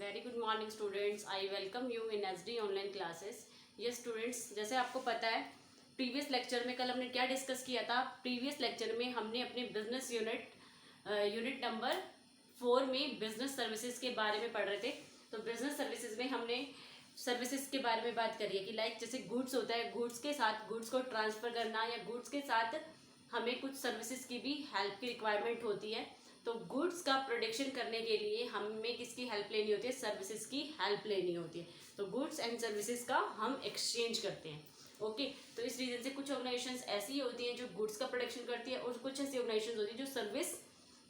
Very good morning students, I welcome you in SD online classes. ये students, जैसे आपको पता है प्रीवियस लेक्चर में कल हमने क्या डिस्कस किया था। प्रीवियस लेक्चर में हमने अपने बिजनेस यूनिट नंबर 4 में बिजनेस सर्विसेज के बारे में पढ़ रहे थे। तो बिजनेस सर्विसेज में हमने सर्विसेज के बारे में बात करी है कि लाइक जैसे गुड्स होता है, गुड्स के साथ गुड्स को ट्रांसफ़र करना या गुड्स के साथ हमें कुछ सर्विसेज की भी हेल्प की रिक्वायरमेंट होती है। तो गुड्स का प्रोडक्शन करने के लिए हमें किसकी हेल्प लेनी होती है? सर्विसेज की हेल्प लेनी होती है। तो गुड्स एंड सर्विसेज का हम एक्सचेंज करते हैं। ओके, तो इस रीजन से कुछ ऑर्गेनाइजेशंस ऐसी होती हैं जो गुड्स का प्रोडक्शन करती है और कुछ ऐसी ऑर्गेनाइजेशंस होती है जो सर्विस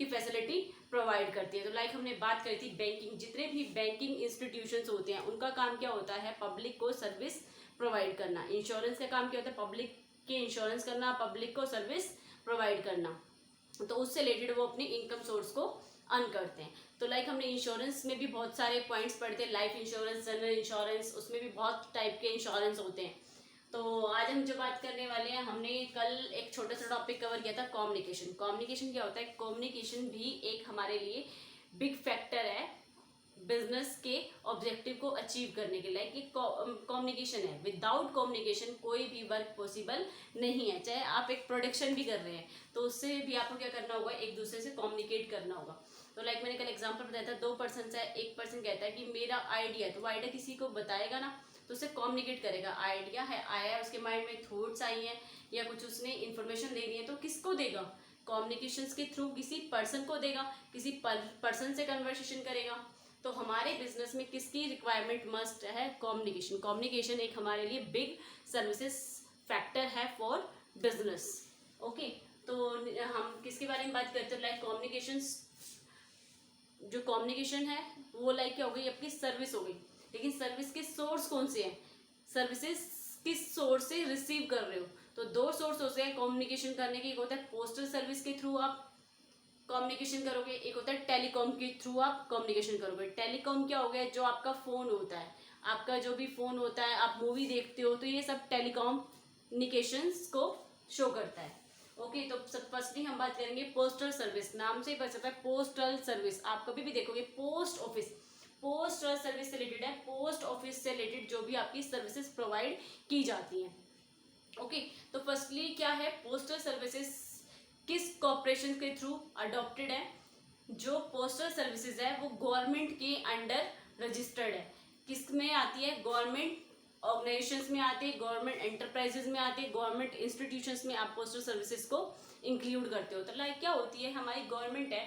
की फैसिलिटी प्रोवाइड करती है। तो लाइक हमने बात करी थी बैंकिंग, जितने भी बैंकिंग इंस्टीट्यूशंस होते हैं उनका काम क्या होता है? पब्लिक को सर्विस प्रोवाइड करना। इंश्योरेंस का काम क्या होता है? पब्लिक के इंश्योरेंस करना, पब्लिक को सर्विस प्रोवाइड करना। तो उससे रिलेटेड वो अपनी इनकम सोर्स को अर्न करते हैं। तो लाइक हमने इंश्योरेंस में भी बहुत सारे पॉइंट्स पढ़ते हैं, लाइफ इंश्योरेंस, जनरल इंश्योरेंस, उसमें भी बहुत टाइप के इंश्योरेंस होते हैं। तो आज हम जो बात करने वाले हैं, हमने कल एक छोटा सा टॉपिक कवर किया था, कम्युनिकेशन। कम्युनिकेशन क्या होता है? कम्युनिकेशन भी एक हमारे लिए बिग फैक्टर है बिजनेस के ऑब्जेक्टिव को अचीव करने के लिए। कि कम्युनिकेशन है, विदाउट कम्युनिकेशन कोई भी वर्क पॉसिबल नहीं है। चाहे आप एक प्रोडक्शन भी कर रहे हैं तो उससे भी आपको क्या करना होगा? एक दूसरे से कम्युनिकेट करना होगा। तो लाइक मैंने कल एग्जांपल बताया था, 2 पर्सन है, एक पर्सन कहता है कि मेरा आइडिया है, तो वो आइडिया किसी को बताएगा ना, तो उससे कम्युनिकेट करेगा। आइडिया है, आया है, उसके माइंड में थॉट्स आई हैं या कुछ उसने इन्फॉर्मेशन दे दी है, तो किसको देगा? कम्युनिकेशंस के थ्रू किसी पर्सन को देगा, किसी पर्सन से कन्वर्सेशन करेगा। तो हमारे बिजनेस में किसकी रिक्वायरमेंट मस्ट है? कम्युनिकेशन। कम्युनिकेशन एक हमारे लिए बिग सर्विसेज फैक्टर है फॉर बिजनेस। ओके, तो हम किसके बारे में बात करते हैं? लाइक कम्युनिकेशन, जो कम्युनिकेशन है वो लाइक क्या हो गई? आपकी सर्विस हो गई। लेकिन सर्विस के सोर्स कौन से हैं? सर्विसेज किस सोर्स से रिसीव कर रहे हो? तो 2 सोर्स होते हैं कम्युनिकेशन करने के। एक होता है पोस्टल सर्विस के थ्रू आप कम्युनिकेशन करोगे, एक होता है टेलीकॉम के थ्रू आप कम्युनिकेशन करोगे। टेलीकॉम क्या हो गया? जो आपका फ़ोन होता है, आपका जो भी फ़ोन होता है, आप मूवी देखते हो, तो ये सब टेलीकॉम्युनिकेशंस को शो करता है। ओके, तो सब फर्स्टली हम बात करेंगे पोस्टल सर्विस। नाम से ही पता चलता है पोस्टल सर्विस। आप कभी भी देखोगे पोस्ट ऑफिस, पोस्टल सर्विस से रिलेटेड है। पोस्ट ऑफिस से रिलेटेड जो भी आपकी सर्विसेज प्रोवाइड की जाती हैं। ओके, तो फर्स्टली क्या है? पोस्टल सर्विसेज किस कॉर्पोरेशन के थ्रू अडॉप्टेड है? जो पोस्टल सर्विसेज है वो गवर्नमेंट के अंडर रजिस्टर्ड है। किस में आती है? गवर्नमेंट ऑर्गेनाइजेशंस में आते हैं, गवर्नमेंट एंटरप्राइजेज में आते हैं, गवर्नमेंट इंस्टीट्यूशंस में आप पोस्टल सर्विसेज को इंक्लूड करते हो। तो लाइक क्या होती है? हमारी गवर्नमेंट है,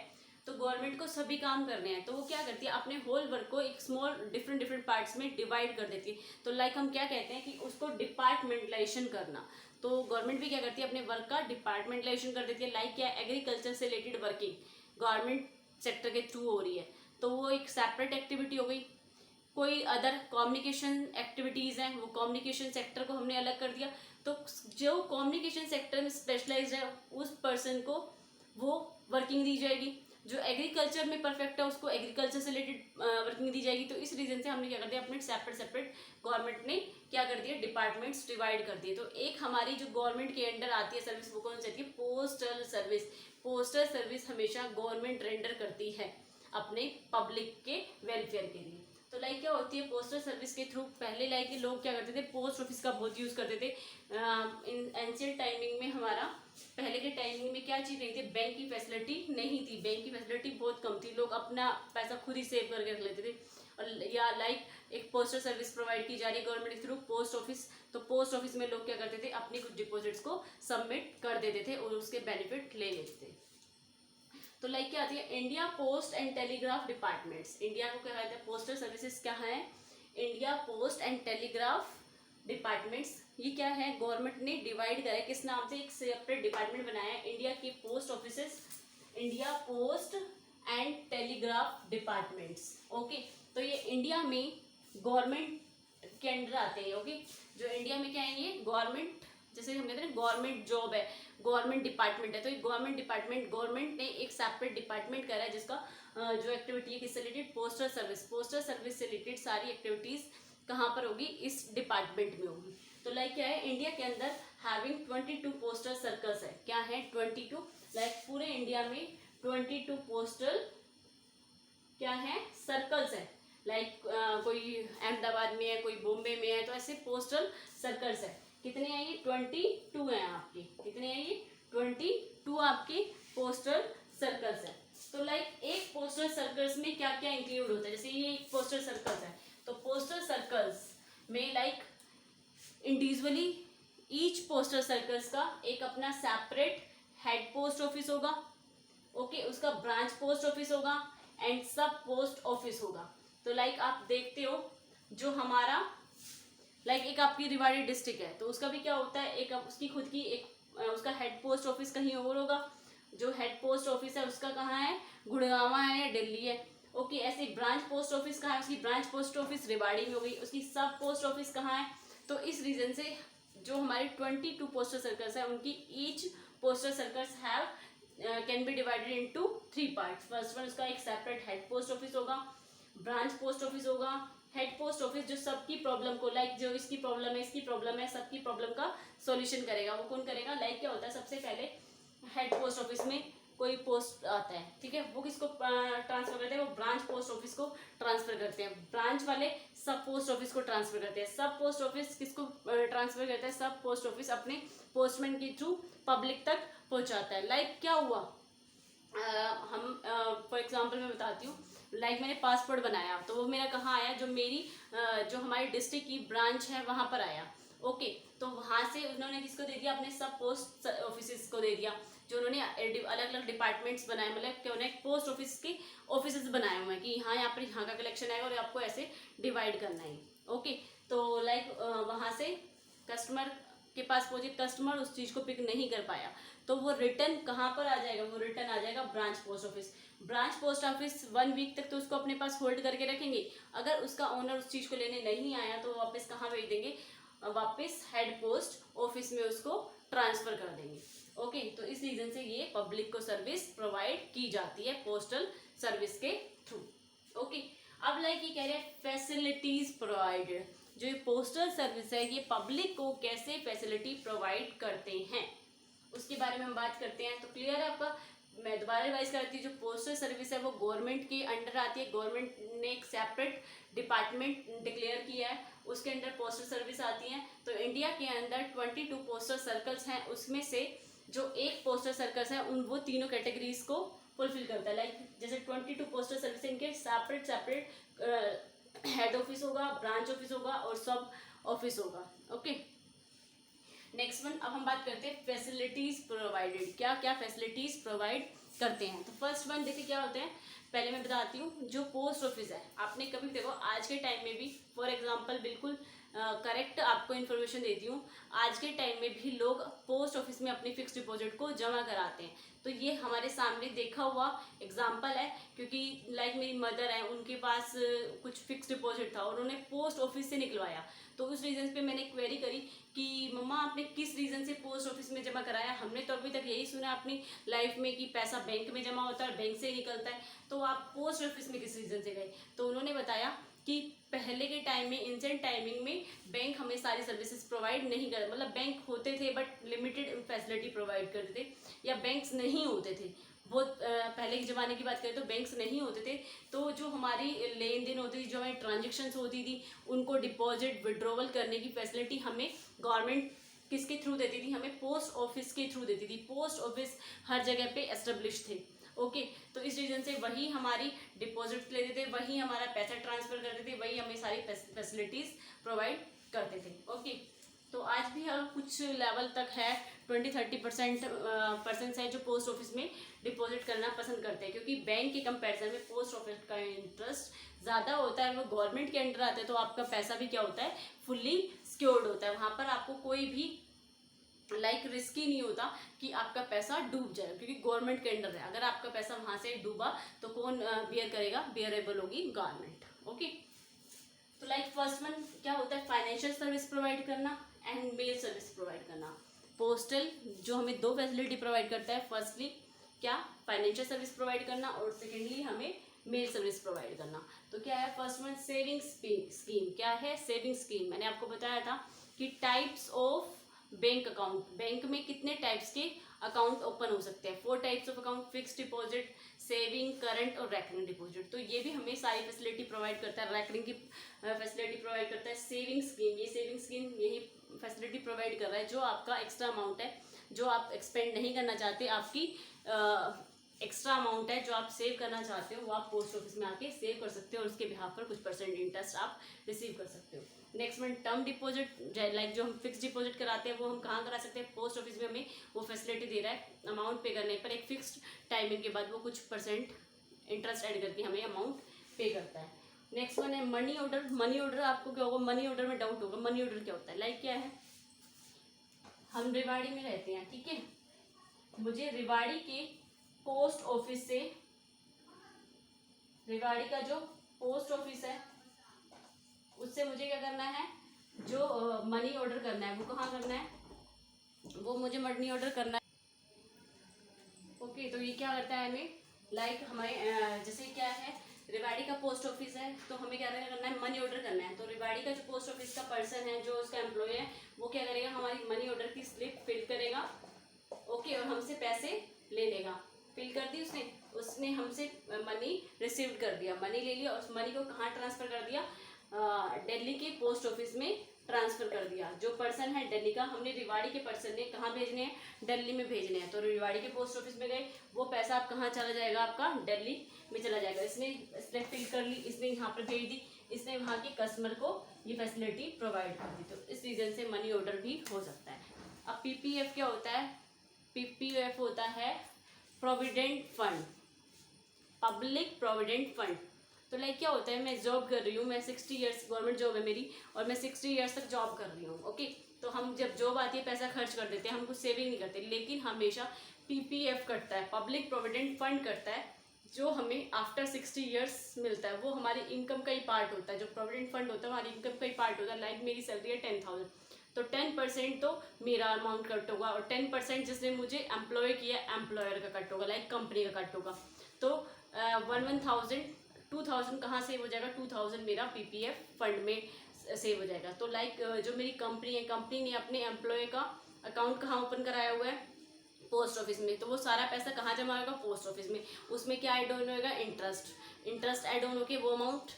तो गवर्नमेंट को सभी काम करने हैं, तो वो क्या करती है? अपने होल वर्क को एक स्मॉल डिफरेंट पार्ट्स में डिवाइड कर देती है। तो लाइक हम क्या कहते हैं कि उसको डिपार्टमेंटलाइजेशन करना। तो गवर्नमेंट भी क्या करती है? अपने वर्क का डिपार्टमेंटलाइजेशन कर देती है। लाइक क्या? एग्रीकल्चर से रिलेटेड वर्किंग गवर्नमेंट सेक्टर के थ्रू हो रही है, तो वो एक सेपरेट एक्टिविटी हो गई। कोई अदर कम्युनिकेशन एक्टिविटीज़ हैं, वो कम्युनिकेशन सेक्टर को हमने अलग कर दिया। तो जो कम्युनिकेशन सेक्टर में स्पेशलाइज्ड है उस पर्सन को वो वर्किंग दी जाएगी। जो एग्रीकल्चर में परफेक्ट है उसको एग्रीकल्चर से रिलेटेड वर्किंग दी जाएगी। तो इस रीजन से हमने क्या कर दिया? अपने सेपरेट गवर्नमेंट ने क्या कर दिया? डिपार्टमेंट्स डिवाइड कर दिए। तो एक हमारी जो गवर्नमेंट के अंडर आती है सर्विस, वो कौन सी आती है? Postal service. पोस्टल सर्विस हमेशा गवर्नमेंट रेंडर करती है अपने पब्लिक के वेलफेयर के लिए। तो लाइक क्या होती है? पोस्टल सर्विस के थ्रू पहले लाइक लोग क्या करते थे? पोस्ट ऑफिस का बहुत यूज़ करते थे। इन एंशियंट टाइमिंग में हमारा पहले के टाइमिंग में क्या चीज़ नहीं थी? बैंक की फैसिलिटी नहीं थी, बैंक की फैसिलिटी बहुत कम थी। लोग अपना पैसा खुद ही सेव करके रख लेते थे। और या लाइक एक पोस्टल सर्विस प्रोवाइड की जा रही है गवर्नमेंट के थ्रू, पोस्ट ऑफिस। तो पोस्ट ऑफिस में लोग क्या करते थे? अपनी कुछ डिपॉजिट्स को सबमिट कर देते थे और उसके बेनिफिट ले लेते थे। तो लाइक क्या आती है? India post and telegraph departments. India को क्या कहते हैं? पोस्टल सर्विसेज क्या है? India post and telegraph departments. ये क्या है? गवर्नमेंट ने डिवाइड करा है, किस नाम से? एक सेपरेट डिपार्टमेंट बनाया है, इंडिया के post offices, India post and telegraph departments. Okay, तो ये इंडिया में गवर्नमेंट के अंडर आते हैं। ओके, जो इंडिया में क्या है? ये गवर्नमेंट, जैसे हम कहते हैं गवर्नमेंट जॉब है, गवर्नमेंट डिपार्टमेंट है, तो ये गवर्नमेंट डिपार्टमेंट, गवर्नमेंट ने एक सेपरेट डिपार्टमेंट करा है जिसका जो एक्टिविटी है किससे related? Postal service. Postal service से रिलेटेड सारी एक्टिविटीज़ कहाँ पर होगी? इस डिपार्टमेंट में होगी। तो लाइक क्या है? इंडिया के अंदर हैविंग 22 पोस्टल सर्कल्स है। क्या है? 22। लाइक पूरे इंडिया में 22 पोस्टल क्या है? सर्कल्स है। लाइक कोई बॉम्बे में है, तो ऐसे पोस्टल सर्कल्स है। कितने हैं ये? 22 हैं आपके। कितने हैं ये? 22 आपके पोस्टल सर्कल्स है। तो लाइक एक पोस्टल सर्कल्स में क्या क्या इंक्लूड होता है? जैसे ये एक पोस्टल सर्कल्स है, तो पोस्टल सर्कल्स में like individually each postal circles का एक अपना सेपरेट हेड पोस्ट ऑफिस होगा, ओके, उसका ब्रांच पोस्ट ऑफिस होगा एंड सब पोस्ट ऑफिस होगा। तो लाइक आप देखते हो जो हमारा लाइक एक आपकी रेवाड़ी डिस्ट्रिक्ट है, तो उसका भी क्या होता है, एक उसकी खुद की एक उसका हेड पोस्ट ऑफिस कहीं और होगा। जो हेड पोस्ट ऑफिस है उसका कहाँ है? गुड़गांव है या दिल्ली है, ओके। ऐसे ब्रांच पोस्ट ऑफिस कहाँ है? उसकी ब्रांच पोस्ट ऑफिस रेवाड़ी में हो गई। उसकी सब पोस्ट ऑफिस कहाँ है? तो इस रीजन से जो हमारे 22 पोस्टल सर्कल्स है, उनकी each postal circles have can be divided into 3 parts. First one, उसका एक सेपरेट हेड पोस्ट ऑफिस होगा, ब्रांच पोस्ट ऑफिस होगा। हेड पोस्ट ऑफिस जो सबकी प्रॉब्लम को लाइक जो इसकी प्रॉब्लम है, इसकी प्रॉब्लम है, सबकी प्रॉब्लम का सॉल्यूशन करेगा। वो कौन करेगा? लाइक क्या होता है, सबसे पहले हेड पोस्ट ऑफिस में कोई पोस्ट आता है, ठीक है, वो किसको ट्रांसफर करते हैं? वो ब्रांच पोस्ट ऑफिस को ट्रांसफर करते हैं। ब्रांच वाले सब पोस्ट ऑफिस को ट्रांसफर करते हैं। सब पोस्ट ऑफिस किसको ट्रांसफर करते हैं? सब पोस्ट ऑफिस अपने पोस्टमैन के थ्रू पब्लिक तक पहुंचाता है। लाइक क्या हुआ, हम फॉर एग्जांपल मैं बताती हूँ, लाइक मैंने पासपोर्ट बनाया, तो वो मेरा कहाँ आया? जो मेरी जो हमारी डिस्ट्रिक्ट की ब्रांच है वहाँ पर आया, ओके। तो वहाँ से उन्होंने किसको दे दिया? अपने सब पोस्ट ऑफिस को दे दिया। जो उन्होंने अलग अलग डिपार्टमेंट्स बनाए, मतलब क्या उन्होंने पोस्ट ऑफिस के ऑफिस बनाए हुए हैं कि हाँ यहाँ पर यहाँ का कलेक्शन आएगा और आपको ऐसे डिवाइड करना है, ओके। तो लाइक वहाँ से कस्टमर के पास पहुंचे, कस्टमर उस चीज़ को पिक नहीं कर पाया, तो वो रिटर्न कहाँ पर आ जाएगा? वो रिटर्न आ जाएगा branch post office. Branch post office 1 week तक तो उसको अपने पास होल्ड करके रखेंगे। अगर उसका ओनर उस चीज़ को लेने नहीं आया तो वापस कहाँ भेज देंगे? वापस हेड पोस्ट ऑफिस में उसको ट्रांसफर कर देंगे, ओके। तो इस रीजन से ये पब्लिक को सर्विस प्रोवाइड की जाती है पोस्टल सर्विस के थ्रू, ओके। अब लाइक ये कह रहे हैं फैसिलिटीज प्रोवाइडेड। जो ये पोस्टल सर्विस है ये पब्लिक को कैसे फैसिलिटी प्रोवाइड करते हैं उसके बारे में हम बात करते हैं। तो क्लियर है आपका? मैं दोबारा रिवाइज करती हूँ। जो पोस्टल सर्विस है वो गवर्नमेंट के अंडर आती है। गवर्नमेंट ने एक सेपरेट डिपार्टमेंट डिक्लेयर किया है, उसके अंडर पोस्टल सर्विस आती है। तो इंडिया के अंदर 22 पोस्टल सर्कल्स हैं, उसमें से जो एक पोस्टल सर्कल्स है उन वो तीनों कैटेगरीज को फुलफिल करता है। लाइक जैसे 22 पोस्टल सर्विस, इनके सेपरेट हेड ऑफिस होगा, ब्रांच ऑफिस होगा और सब ऑफिस होगा, ओके। नेक्स्ट वन, अब हम बात करते हैं फैसिलिटीज प्रोवाइडेड। क्या क्या फैसिलिटीज प्रोवाइड करते हैं? तो फर्स्ट वन देखिए क्या होते हैं, पहले मैं बताती हूँ। जो पोस्ट ऑफिस है, आपने कभी देखो आज के टाइम में भी, फॉर एग्जांपल बिल्कुल करेक्ट आपको इन्फॉर्मेशन देती हूँ, आज के टाइम में भी लोग पोस्ट ऑफिस में अपनी फिक्स डिपॉजिट को जमा कराते हैं। तो ये हमारे सामने देखा हुआ एग्जाम्पल है, क्योंकि लाइक मेरी मदर है, उनके पास कुछ फिक्स डिपॉजिट था, उन्होंने पोस्ट ऑफिस से निकलवाया। तो उस रीजन पे मैंने क्वेरी करी कि मम्मा आपने किस रीज़न से पोस्ट ऑफिस में जमा कराया? हमने तो अभी तक यही सुना अपनी लाइफ में कि पैसा बैंक में जमा होता है और बैंक से ही निकलता है, तो आप पोस्ट ऑफिस में किस रीज़न से गए? तो उन्होंने बताया कि पहले के टाइम में, इंसेंट टाइमिंग में बैंक हमें सारी सर्विसेज प्रोवाइड नहीं कर, मतलब बैंक होते थे बट लिमिटेड फैसिलिटी प्रोवाइड करते थे, या बैंक्स नहीं होते थे। बहुत पहले के ज़माने की बात करें तो बैंक्स नहीं होते थे, तो जो हमारी लेन देन होती थी, जो हमारी ट्रांजेक्शन्स होती थी, उनको डिपॉजिट विड्रॉवल करने की फैसिलिटी हमें गवर्नमेंट किसके थ्रू देती थी? हमें पोस्ट ऑफिस के थ्रू देती थी। पोस्ट ऑफिस हर जगह पे एस्टेब्लिश थे, ओके। तो इस रीजन से वही हमारी डिपॉजिट लेते थे, वही हमारा पैसा ट्रांसफर करते थे, वही हमें सारी फैसिलिटीज़ प्रोवाइड करते थे, ओके। तो आज भी हम कुछ लेवल तक है 20-30% पर्सेंट्स है जो पोस्ट ऑफिस में डिपॉजिट करना पसंद करते हैं, क्योंकि बैंक के कंपैरिजन में पोस्ट ऑफिस का इंटरेस्ट ज़्यादा होता है। वो गवर्नमेंट के अंडर आते हैं तो आपका पैसा भी क्या होता है? फुल्ली सिक्योर्ड होता है। वहाँ पर आपको कोई भी लाइक रिस्क ही नहीं होता कि आपका पैसा डूब जाए, क्योंकि गवर्नमेंट के अंडर है। अगर आपका पैसा वहाँ से डूबा तो कौन बियर करेगा? बियरेबल होगी गवर्नमेंट, ओके। तो लाइक फर्स्ट वन क्या होता है? फाइनेंशियल सर्विस प्रोवाइड करना एंड मेल सर्विस प्रोवाइड करना। पोस्टल जो हमें दो फैसिलिटी प्रोवाइड करता है, फर्स्टली क्या? फाइनेंशियल सर्विस प्रोवाइड करना, और सेकेंडली हमें मेल सर्विस प्रोवाइड करना। तो क्या है फर्स्ट वन? Saving scheme. क्या है? Saving scheme. मैंने आपको बताया था कि types of bank account, bank में कितने टाइप्स के अकाउंट ओपन हो सकते हैं। 4 types of account, fix deposit, saving, current और रैकरिंग डिपॉजिट। तो ये भी हमें सारी फैसिलिटी प्रोवाइड करता है। रैकरिंग की फैसिलिटी प्रोवाइड करता है। सेविंग स्कीम, ये सेविंग स्कीम यही फैसिलिटी प्रोवाइड कर रहा है। जो आपका एक्स्ट्रा अमाउंट है, जो आप एक्सपेंड नहीं करना चाहते, आपकी एक्स्ट्रा अमाउंट है जो आप सेव करना चाहते हो, वो आप पोस्ट ऑफिस में आके सेव कर सकते हो और उसके बिहाफ पर कुछ परसेंट इंटरेस्ट आप रिसीव कर सकते हो। Next one term deposit, like जो हम फिक्स डिपॉजिट कराते हैं वो हम कहाँ करा सकते हैं, पोस्ट ऑफिस में हमें वो फैसिलिटी दे रहा है। अमाउंट पे करने पर एक फिक्स्ड टाइमिंग के बाद वो कुछ परसेंट इंटरेस्ट ऐड करके हमें अमाउंट पे करता है। नेक्स्ट वन है मनी ऑर्डर। मनी ऑर्डर आपको क्या होगा, मनी ऑर्डर में डाउट होगा, मनी ऑर्डर क्या होता है। लाइक क्या है, हम रेवाड़ी में रहते हैं, ठीक है, मुझे रेवाड़ी के पोस्ट ऑफिस से, रेवाड़ी का जो पोस्ट ऑफिस है उससे मुझे क्या करना है, जो मनी ऑर्डर करना है वो कहाँ करना है, वो मुझे मनी ऑर्डर करना है। ओके, तो ये क्या करता है हमें, लाइक हमारे जैसे क्या है, रेवाड़ी का पोस्ट ऑफिस है तो हमें क्या करना है, मनी ऑर्डर करना है। तो रेवाड़ी का जो पोस्ट ऑफिस का पर्सन है, जो उसका एम्प्लॉय है, वो क्या करेगा, हमारी मनी ऑर्डर की स्लिप फिल करेगा। ओके, और हमसे पैसे ले लेगा। फिल कर दी उसने, उसने हमसे मनी रिसीव कर दिया, मनी ले लिया, उस मनी को कहाँ ट्रांसफर कर दिया, दिल्ली के पोस्ट ऑफिस में ट्रांसफर कर दिया। जो पर्सन है दिल्ली का, हमने रेवाड़ी के पर्सन ने कहाँ भेजने हैं, दिल्ली में भेजने हैं, तो रेवाड़ी के पोस्ट ऑफिस में गए, वो पैसा आप कहाँ चला जाएगा, आपका दिल्ली में चला जाएगा। इसने स्लिप फिल कर ली, इसने यहाँ पर भेज दी, इसने वहाँ के कस्टमर को ये फैसिलिटी प्रोवाइड कर दी। तो इस रीजन से मनी ऑर्डर भी हो सकता है। अब पीपीएफ क्या होता है, पीपीएफ होता है provident fund, public provident fund. तो लाइक क्या होता है, मैं जॉब कर रही हूँ, मैं 60 ईयर्स गवर्नमेंट जॉब है मेरी, और मैं 60 ईयर्स तक जॉब कर रही हूँ। ओके, तो हम जब जॉब आती है पैसा खर्च कर देते हैं, हम कुछ सेविंग नहीं करते, लेकिन हमेशा पीपीएफ कटता है, पब्लिक प्रोविडेंट फंड कटता है, जो हमें आफ्टर 60 ईयर्स मिलता है। वो हमारी इनकम का ही पार्ट होता है, जो प्रोविडेंट फंड होता है हमारी इनकम का ही पार्ट होता है। लाइक मेरी सैलरी है 10,000, तो 10% तो मेरा अमाउंट कट होगा, और 10% जिसने मुझे एम्प्लॉय किया, एम्प्लॉयर का कट होगा, लाइक कंपनी का कट होगा। तो 1,000 2,000 कहाँ सेव हो जाएगा, 2,000 मेरा पीपीएफ फंड में सेव हो जाएगा। तो लाइक जो मेरी कंपनी है, कंपनी ने अपने एम्प्लॉय का अकाउंट कहाँ ओपन कराया हुआ है, पोस्ट ऑफिस में, तो वो सारा पैसा कहाँ जमा होगा, पोस्ट ऑफिस में। उसमें क्या ऐड ऑन होगा, इंटरेस्ट ऐड ऑन होके वो अमाउंट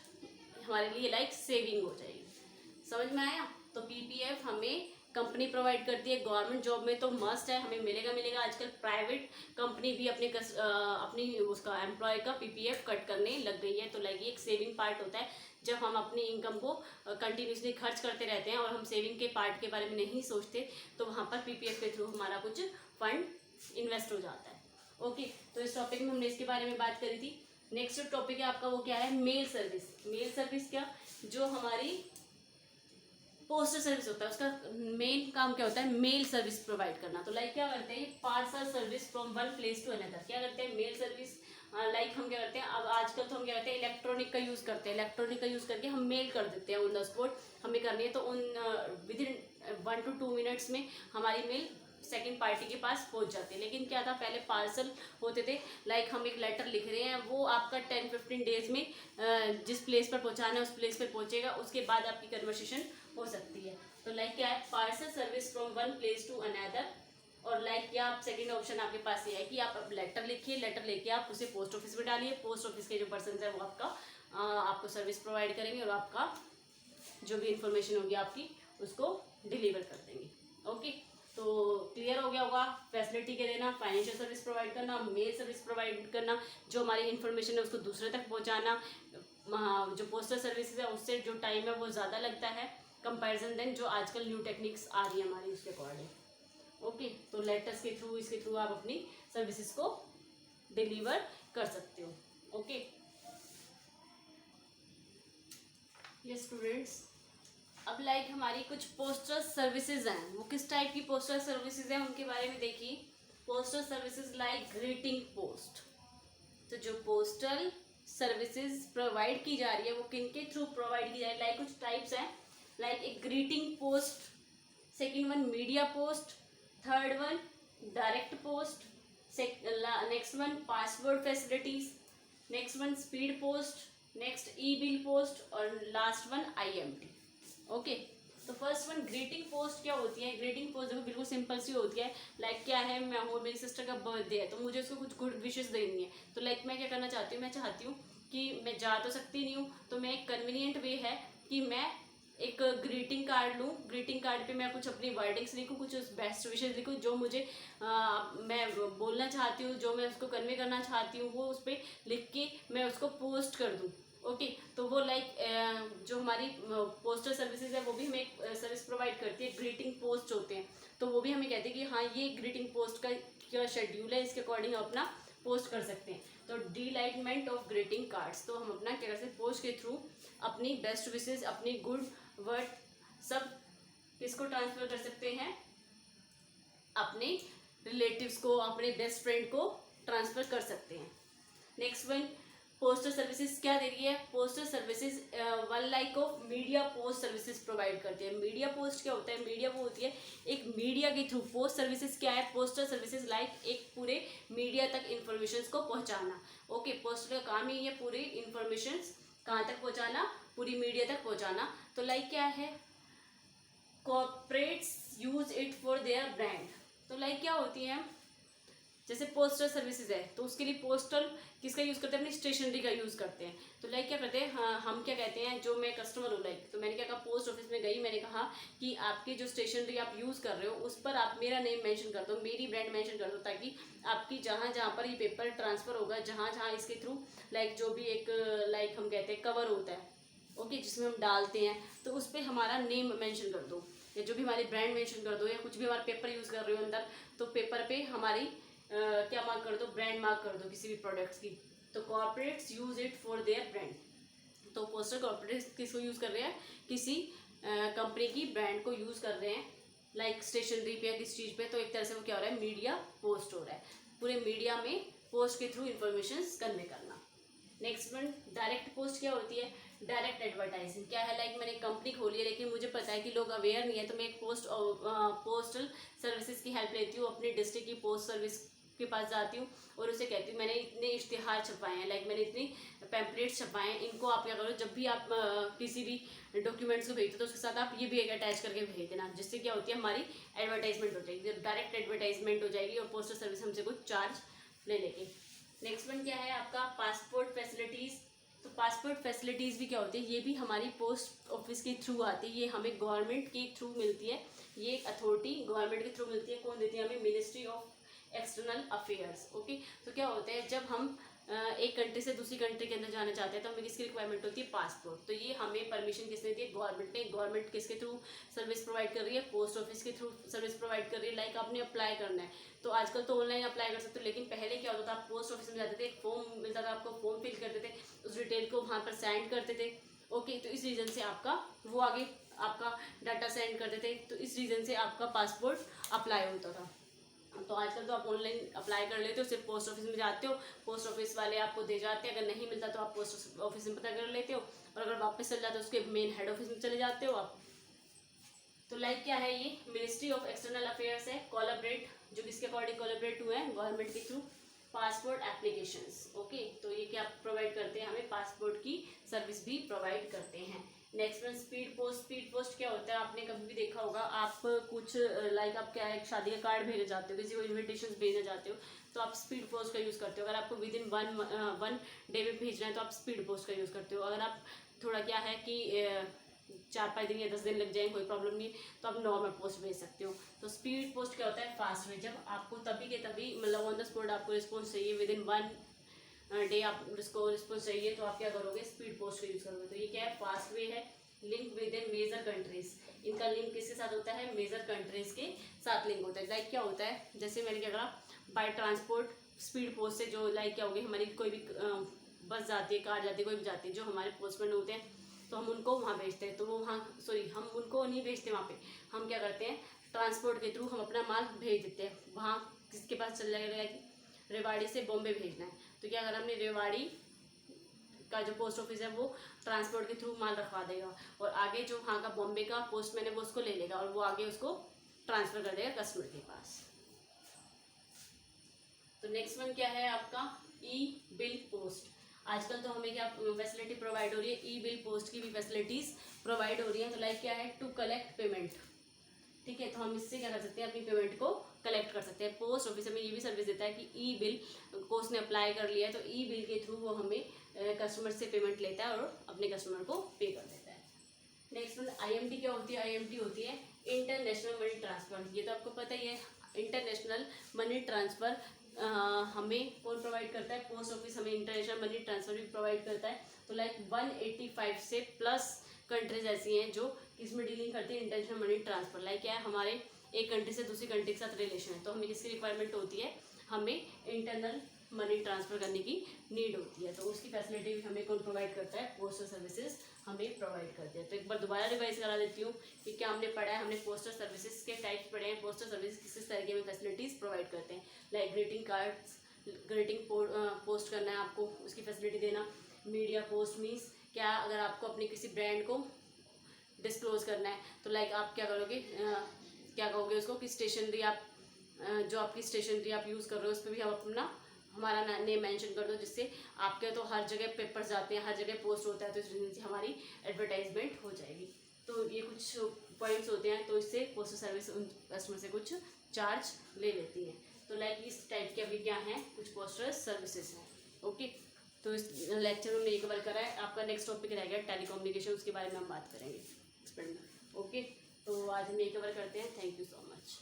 हमारे लिए लाइक सेविंग हो जाएगी। समझ में आया। तो पीपीएफ हमें कंपनी प्रोवाइड करती है, गवर्नमेंट जॉब में तो मस्ट है, हमें मिलेगा। आजकल प्राइवेट कंपनी भी अपनी उसका एम्प्लॉय का पीपीएफ कट करने लग गई है। तो लाइक ये एक सेविंग पार्ट होता है, जब हम अपनी इनकम को कंटिन्यूसली खर्च करते रहते हैं और हम सेविंग के पार्ट के बारे में नहीं सोचते, तो वहाँ पर पीपीएफ के थ्रू हमारा कुछ फंड इन्वेस्ट हो जाता है। ओके, तो इस टॉपिक में हमने इसके बारे में बात करी थी। नेक्स्ट जो टॉपिक है आपका वो क्या है, मेल सर्विस। मेल सर्विस क्या, जो हमारी पोस्टल सर्विस होता है, उसका मेन काम क्या होता है, मेल सर्विस प्रोवाइड करना। तो लाइक क्या करते हैं, parcel service from one place to another. क्या करते हैं, मेल सर्विस, लाइक हम क्या करते हैं, अब आजकल तो हम क्या करते हैं, इलेक्ट्रॉनिक का यूज़ करते हैं, इलेक्ट्रॉनिक का यूज़ करके हम मेल कर देते हैं ऑन द स्पॉट। हमें करनी है तो विद इन 1 to 2 मिनट्स में हमारी मेल सेकंड पार्टी के पास पहुंच जाते हैं। लेकिन क्या था, पहले पार्सल होते थे, लाइक हम एक लेटर लिख रहे हैं, वो आपका 10-15 डेज में जिस प्लेस पर पहुंचाना है उस प्लेस पर पहुंचेगा, उसके बाद आपकी कन्वर्सेशन हो सकती है। तो लाइक क्या है, parcel service from one place to another. और लाइक क्या, आप सेकंड ऑप्शन आपके पास ये है कि आप लेटर लिखिए, लेटर लेके आप उसे पोस्ट ऑफिस में डालिए, पोस्ट ऑफिस के जो पर्सन है वो आपको सर्विस प्रोवाइड करेंगे और आपका जो भी इंफॉर्मेशन होगी आपकी उसको डिलीवर कर देंगे। ओके, तो क्लियर हो गया होगा, फैसिलिटी के देना, फाइनेंशियल सर्विस प्रोवाइड करना, मेल सर्विस प्रोवाइड करना, जो हमारी इन्फॉर्मेशन है उसको दूसरे तक पहुंचाना। जो पोस्टल सर्विसेज है उससे जो टाइम है वो ज़्यादा लगता है कंपैरिजन देन जो आजकल न्यू टेक्निक्स आ रही है हमारी उसके अकॉर्डिंग। ओके, तो लेटर्स के थ्रू, इसके थ्रू आप अपनी सर्विसेज को डिलीवर कर सकते हो। ओके, ये स्टूडेंट्स, अब लाइक हमारी कुछ पोस्टल सर्विसेज हैं, वो किस टाइप की पोस्टल सर्विसेज हैं उनके बारे में देखिए। Postal services like greeting post. तो जो पोस्टल सर्विसेज प्रोवाइड की जा रही है वो किन के थ्रू प्रोवाइड की जा रही है, लाइक कुछ टाइप्स हैं, लाइक एक greeting post, second one media post, third one direct post, next one password facilities, next one speed post, next e bill post और लास्ट वन IMT। ओके, तो first one greeting post क्या होती है। Greeting post देखो बिल्कुल simple सी होती है। Like क्या है, मैं हूँ, मेरी सिस्टर का बर्थडे है तो मुझे उसको कुछ गुड विशेस देनी है। तो लाइक मैं क्या करना चाहती हूँ, मैं चाहती हूँ कि मैं जा तो सकती नहीं हूँ, तो मैं एक कन्वीनियंट वे है कि मैं एक ग्रीटिंग कार्ड लूँ। ग्रीटिंग कार्ड पे मैं कुछ अपनी वर्डिंग्स लिखूँ, कुछ उस बेस्ट विशेस लिखूँ जो मुझे मैं बोलना चाहती हूँ, जो मैं उसको कन्वे करना चाहती हूँ, वो उस पर लिख के मैं उसको पोस्ट कर दूँ। ओके तो वो लाइक जो हमारी पोस्टल सर्विसेज है वो भी हमें एक सर्विस प्रोवाइड करती है। ग्रीटिंग पोस्ट होते हैं तो वो भी हमें कहते हैं कि हाँ ये ग्रीटिंग पोस्ट का क्या शेड्यूल है, इसके अकॉर्डिंग अपना पोस्ट कर सकते हैं। तो डिलाइटमेंट ऑफ ग्रीटिंग कार्ड्स, तो हम अपना क्या कर सकते हैं, पोस्ट के थ्रू अपनी बेस्ट विशेज, अपनी गुड वर्ड सब किसको ट्रांसफर कर सकते हैं, अपने रिलेटिव्स को, अपने बेस्ट फ्रेंड को ट्रांसफर कर सकते हैं। नेक्स्ट वन पोस्टल सर्विसेज क्या दे रही है। Postal services one like of media post services provide करती है। मीडिया पोस्ट क्या होता है, मीडिया वो होती है एक मीडिया के थ्रू। पोस्ट सर्विसेज क्या है, पोस्टल सर्विसेज लाइक एक पूरे मीडिया तक इंफॉर्मेशन को पहुंचाना। ओके पोस्टल का काम ही है पूरी इंफॉर्मेशन कहाँ तक पहुंचाना, पूरी मीडिया तक पहुंचाना। तो लाइक क्या है, corporates use it for their brand. तो लाइक क्या होती है, जैसे पोस्टल सर्विसेज है तो उसके लिए पोस्टल किसका यूज़ करते हैं, अपनी स्टेशनरी का यूज़ करते हैं। तो लाइक क्या करते हैं, हाँ हम क्या कहते हैं, जो मैं कस्टमर हूँ लाइक, तो मैंने क्या कहा, पोस्ट ऑफिस में गई, मैंने कहा कि आपकी जो स्टेशनरी आप यूज़ कर रहे हो उस पर आप मेरा नेम मेंशन कर दो, मेरी ब्रांड मेंशन कर दो, ताकि आपकी जहाँ जहाँ पर ये पेपर ट्रांसफ़र होगा, जहाँ जहाँ इसके थ्रू लाइक जो भी एक लाइक हम कहते हैं कवर होता है, ओके जिसमें हम डालते हैं, तो उस पर हमारा नेम मेंशन कर दो, या जो भी हमारी ब्रांड मेंशन कर दो, या कुछ भी हमारा पेपर यूज़ कर रहे हो अंदर, तो पेपर पे हमारी क्या मार्क कर दो, ब्रांड मार्क कर दो किसी भी प्रोडक्ट्स की। तो corporates use it for their brand. तो पोस्टल कॉर्पोरेट्स किसको यूज़ कर रहे हैं, किसी कंपनी की ब्रांड को यूज़ कर रहे हैं, लाइक स्टेशनरी पे या किस चीज़ पे। तो एक तरह से वो क्या हो रहा है, मीडिया पोस्ट हो रहा है, पूरे मीडिया में पोस्ट के थ्रू इन्फॉर्मेशन कन्वे करना। नेक्स्ट वन डायरेक्ट पोस्ट क्या होती है। डायरेक्ट एडवर्टाइजिंग क्या है, लाइक मैंने एक कंपनी खोली है लेकिन मुझे पता है कि लोग अवेयर नहीं है, तो मैं एक पोस्टल सर्विसेज की हेल्प लेती हूँ, अपनी डिस्ट्रिक्ट की पोस्ट सर्विस के पास जाती हूँ और उसे कहती हूँ मैंने इतने इश्तिहार छपवाए हैं, लाइक मैंने इतनी पैम्पलेट्स छपवाए हैं, इनको आप क्या करो, जब भी आप किसी भी डॉक्यूमेंट्स को भेजते हो तो उसके साथ आप ये भी एक अटैच करके भेज देना, जिससे क्या होती है हमारी एडवर्टाइजमेंट हो जाएगी, डायरेक्ट एडवर्टाइजमेंट हो जाएगी और पोस्टल सर्विस हमसे कुछ चार्ज ले लेगी। नेक्स्ट वन क्या है आपका, पासपोर्ट फैसिलिटीज़। तो पासपोर्ट फैसिलिटीज़ भी क्या होती है, ये भी हमारी पोस्ट ऑफिस के थ्रू आती है, ये हमें गवर्नमेंट के थ्रू मिलती है, ये एक अथॉरिटी गवर्नमेंट के थ्रू मिलती है। कौन देती है हमें, ministry of external affairs. Okay तो क्या होता है, जब हम एक कंट्री से दूसरी कंट्री के अंदर जाना चाहते हैं तो हमें किसकी रिक्वायरमेंट होती है, पासपोर्ट। तो ये हमें परमिशन किसने दी है, गवर्नमेंट ने। गवर्नमेंट किसके थ्रू सर्विस प्रोवाइड कर रही है, पोस्ट ऑफिस के थ्रू सर्विस प्रोवाइड कर रही है। लाइक आपने अप्लाई करना है तो आजकल तो ऑनलाइन अप्लाई कर सकते हो, लेकिन पहले क्या होता था, आप पोस्ट ऑफिस में जाते थे, एक फॉर्म मिलता था आपको, फॉर्म फिल करते थे, उस डिटेल को वहाँ पर सेंड करते थे। ओके तो इस रीज़न से आपका वो आगे आपका डाटा सेंड करते थे, तो इस रीज़न से आपका पासपोर्ट अप्लाई होता था। तो आजकल तो आप ऑनलाइन अप्लाई कर लेते हो, सिर्फ पोस्ट ऑफिस में जाते हो, पोस्ट ऑफिस वाले आपको दे जाते हैं, अगर नहीं मिलता तो आप पोस्ट ऑफिस में पता कर लेते हो, और अगर वापस चल जाते हो उसके मेन हेड ऑफिस में चले जाते हो आप। तो लाइक क्या है, ये मिनिस्ट्री ऑफ एक्सटर्नल अफेयर्स है, कोलैबोरेट, जो किसके अकॉर्डिंग कोलैबोरेट हुए हैं, गवर्नमेंट के थ्रू, पासपोर्ट एप्लीकेशंस। ओके तो ये क्या प्रोवाइड करते हैं, हमें पासपोर्ट की सर्विस भी प्रोवाइड करते हैं। Next one speed post. Speed post क्या होता है, आपने कभी भी देखा होगा, आप कुछ लाइक आप क्या है, शादी का कार्ड भेजना चाहते हो, किसी को इन्विटेशन भेजना चाहते हो, तो आप स्पीड पोस्ट का यूज़ करते हो। अगर आपको विद इन वन डे में भेजना है तो आप स्पीड पोस्ट का यूज़ करते हो। अगर आप थोड़ा क्या है कि 4-5 दिन या 10 दिन लग जाए, कोई प्रॉब्लम नहीं, तो आप नॉर्मल पोस्ट भेज सकते हो। तो स्पीड पोस्ट क्या होता है, फास्ट वे, जब आपको तभी के तभी मतलब ऑन द स्पॉट आपको रिस्पॉन्स चाहिए, विद इन 1 डे आप उसको रिस्पॉन्स चाहिए, तो आप क्या करोगे, स्पीड पोस्ट का यूज़ करोगे। तो ये क्या है, फास्ट वे है, link within major countries. इनका लिंक किसके साथ होता है, मेजर कंट्रीज के साथ लिंक होता है। लाइक क्या होता है, जैसे मैंने क्या करा, बाय ट्रांसपोर्ट स्पीड पोस्ट से जो लाइक क्या होगी, हमारी कोई भी बस जाती है, कार जाती है, कोई भी जाती है, जो हमारे पोस्टमैन होते हैं तो हम उनको वहाँ भेजते हैं, तो वो वहाँ हम उनको नहीं भेजते वहाँ पे, हम क्या करते हैं, ट्रांसपोर्ट के थ्रू हम अपना माल भेज देते हैं वहाँ, किसके पास चल जाएगा, रेवाड़ी से बॉम्बे भेजना है, तो क्या अगर हमने रेवाड़ी का जो पोस्ट ऑफिस है वो ट्रांसपोर्ट के थ्रू माल रखवा देगा, और आगे जो वहाँ का बॉम्बे का पोस्टमैन है वो उसको ले लेगा और वो आगे उसको ट्रांसफ़र कर देगा कस्टमर के पास। तो नेक्स्ट वन क्या है आपका, ई बिल पोस्ट। आजकल तो हमें क्या फैसिलिटी प्रोवाइड हो रही है, ई बिल पोस्ट की भी फैसिलिटीज प्रोवाइड हो रही है। तो लाइक क्या है, टू कलेक्ट पेमेंट, ठीक है। तो हम इससे क्या कर सकते हैं, अपनी पेमेंट को कलेक्ट कर सकते हैं। पोस्ट ऑफिस हमें ये भी सर्विस देता है कि ई बिल को उसने अप्लाई कर लिया है तो ई बिल के थ्रू वो हमें कस्टमर से पेमेंट लेता है और अपने कस्टमर को पे कर देता है। नेक्स्ट वन IMT क्या होती है, IMT होती है इंटरनेशनल मनी ट्रांसफर। ये तो आपको पता ही है, इंटरनेशनल मनी ट्रांसफर हमें कौन प्रोवाइड करता है, पोस्ट ऑफिस हमें इंटरनेशनल मनी ट्रांसफर भी प्रोवाइड करता है। तो लाइक 185 से प्लस कंट्रीज ऐसी हैं जो इसमें डीलिंग करती है इंटरनेशनल मनी ट्रांसफर। लाइक क्या है, हमारे एक कंट्री से दूसरी कंट्री के साथ रिलेशन है तो हमें किसकी रिक्वायरमेंट होती है, हमें इंटरनल मनी ट्रांसफर करने की नीड होती है। तो उसकी फैसिलिटी भी हमें कौन प्रोवाइड करता है, पोस्टल सर्विसेज हमें प्रोवाइड करते हैं। तो एक बार दोबारा रिवाइज करा देती हूँ कि क्या हमने पढ़ा है। हमने पोस्टल सर्विसेज के टाइप्स पढ़े हैं। पोस्टल सर्विसेज किस तरह की हमें फैसिलिटीज़ प्रोवाइड करते हैं, like greeting cards, greeting post करना है आपको, उसकी फैसिलिटी देना। मीडिया पोस्ट मीन्स क्या, अगर आपको अपने किसी ब्रांड को डिस्क्लोज करना है तो लाइक आप क्या करोगे, क्या कहोगे उसको कि स्टेशनरी आप जो आपकी स्टेशनरी आप यूज़ कर रहे हो उस पर भी हम अपना हमारा नेम मेंशन कर दो, जिससे आपके तो हर जगह पेपर जाते हैं, हर जगह पोस्ट होता है, तो इस रीजन से हमारी एडवर्टाइजमेंट हो जाएगी। तो ये कुछ पॉइंट्स होते हैं, तो इससे पोस्टल सर्विस उन कस्टमर से कुछ चार्ज ले लेती है। तो लाइक इस टाइप के अभी क्या हैं, कुछ पोस्टल सर्विसेज हैं। ओके, तो इस लेक्चर में हमने ये कवर करा है। आपका नेक्स्ट टॉपिक रहेगा टेलीकम्युनिकेशन, उसके बारे में हम बात करेंगे। ओके, तो आज हम ये कवर करते हैं। Thank you so much.